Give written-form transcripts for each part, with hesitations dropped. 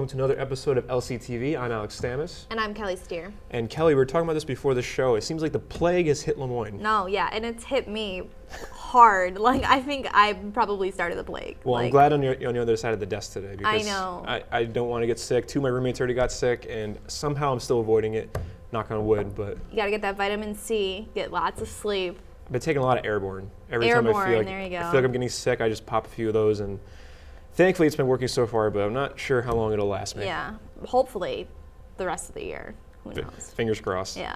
welcome to another episode of LCTV. I'm Alex Stamis. And I'm Kelly Steer. And Kelly, we were talking about this before the show. It seems like the plague has hit Lemoyne. No, yeah, and it's hit me hard. Like, I think I probably started the plague. Well, I'm glad on the other side of the desk today. Because I know. I don't want to get sick. Two of my roommates already got sick, and somehow I'm still avoiding it. Knock on wood, but... You got to get that vitamin C, get lots of sleep. I've been taking a lot of Airborne. Every time I feel like I'm getting sick, I just pop a few of those, and thankfully it's been working so far, but I'm not sure how long it'll last me. Yeah, hopefully the rest of the year. Who knows? Fingers crossed. Yeah.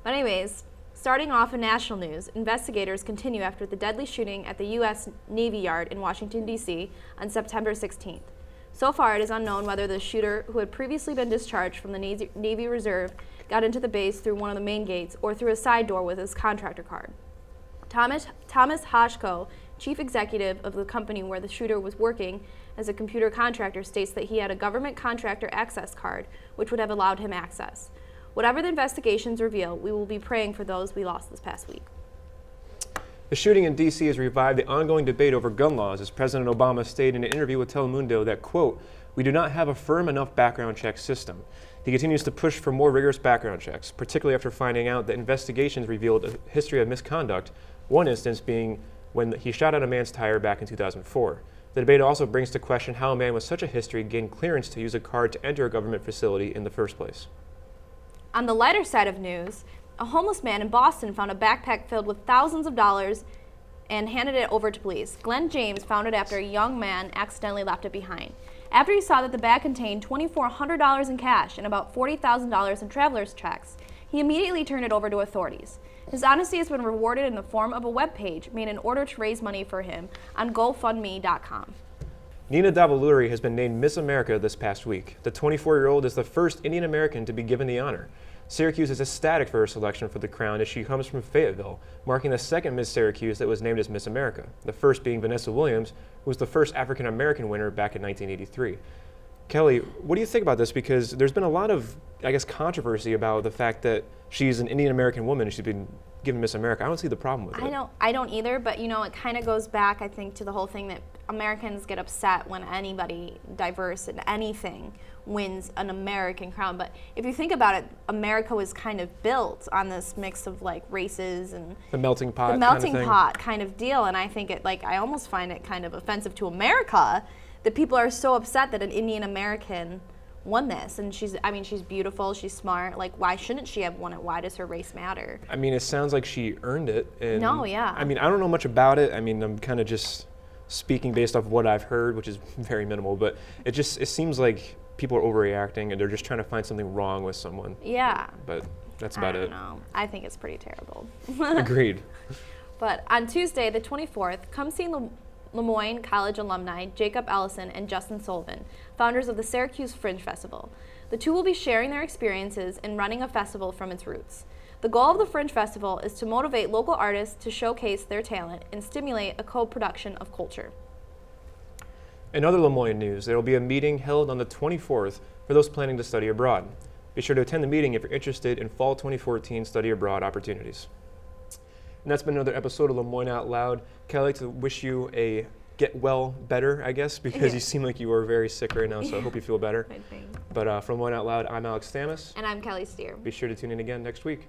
But anyways, starting off in national news, investigators continue after the deadly shooting at the U.S. Navy Yard in Washington, D.C. on September 16th. So far, it is unknown whether the shooter, who had previously been discharged from the Navy Reserve, got into the base through one of the main gates or through a side door with his contractor card. Thomas Hoshko, chief executive of the company where the shooter was working as a computer contractor, states that he had a government contractor access card, which would have allowed him access. Whatever the investigations reveal, we will be praying for those we lost this past week. The shooting in D.C. has revived the ongoing debate over gun laws, as President Obama stated in an interview with Telemundo that, quote, "We do not have a firm enough background check system." He continues to push for more rigorous background checks, particularly after finding out that investigations revealed a history of misconduct, one instance being when he shot out a man's tire back in 2004. The debate also brings to question how a man with such a history gained clearance to use a card to enter a government facility in the first place. On the lighter side of news, a homeless man in Boston found a backpack filled with thousands of dollars and handed it over to police. Glenn James found it after a young man accidentally left it behind. After he saw that the bag contained $2,400 in cash and about $40,000 in traveler's checks, he immediately turned it over to authorities. His honesty has been rewarded in the form of a webpage made in order to raise money for him on GoFundMe.com. Nina Davaluri has been named Miss America this past week. The 24-year-old is the first Indian American to be given the honor. Syracuse is ecstatic for her selection for the crown as she comes from Fayetteville, marking the second Miss Syracuse that was named as Miss America, the first being Vanessa Williams, who was the first African-American winner back in 1983. Kelly, what do you think about this? Because there's been a lot of, controversy about the fact that she's an Indian American woman and she's been given Miss America. I don't see the problem with it. I don't either, but it kind of goes back, I think, to the whole thing that Americans get upset when anybody diverse in anything wins an American crown. But if you think about it, America was kind of built on this mix of races and the melting pot kind of deal. And I think I almost find it kind of offensive to America that people are so upset that an Indian American won this. And she's beautiful, she's smart. Why shouldn't she have won it? Why does her race matter? It sounds like she earned it. And no, yeah. I don't know much about it. I'm kind of just speaking based off what I've heard, which is very minimal, but it seems like people are overreacting and they're just trying to find something wrong with someone. Yeah. But that's about it. I don't know. I think it's pretty terrible. Agreed. But on Tuesday, the 24th, come see Moyne College alumni Jacob Ellison and Justin Sullivan, founders of the Syracuse Fringe Festival. The two will be sharing their experiences in running a festival from its roots. The goal of the Fringe Festival is to motivate local artists to showcase their talent and stimulate a co-production of culture. In other Lemoyne news, there will be a meeting held on the 24th for those planning to study abroad. Be sure to attend the meeting if you're interested in fall 2014 study abroad opportunities. And that's been another episode of Lemoyne Out Loud. Kelly, I'd like to wish you a get well better, because you seem like you are very sick right now, so I hope you feel better. But from Lemoyne Out Loud, I'm Alex Stamis. And I'm Kelly Steer. Be sure to tune in again next week.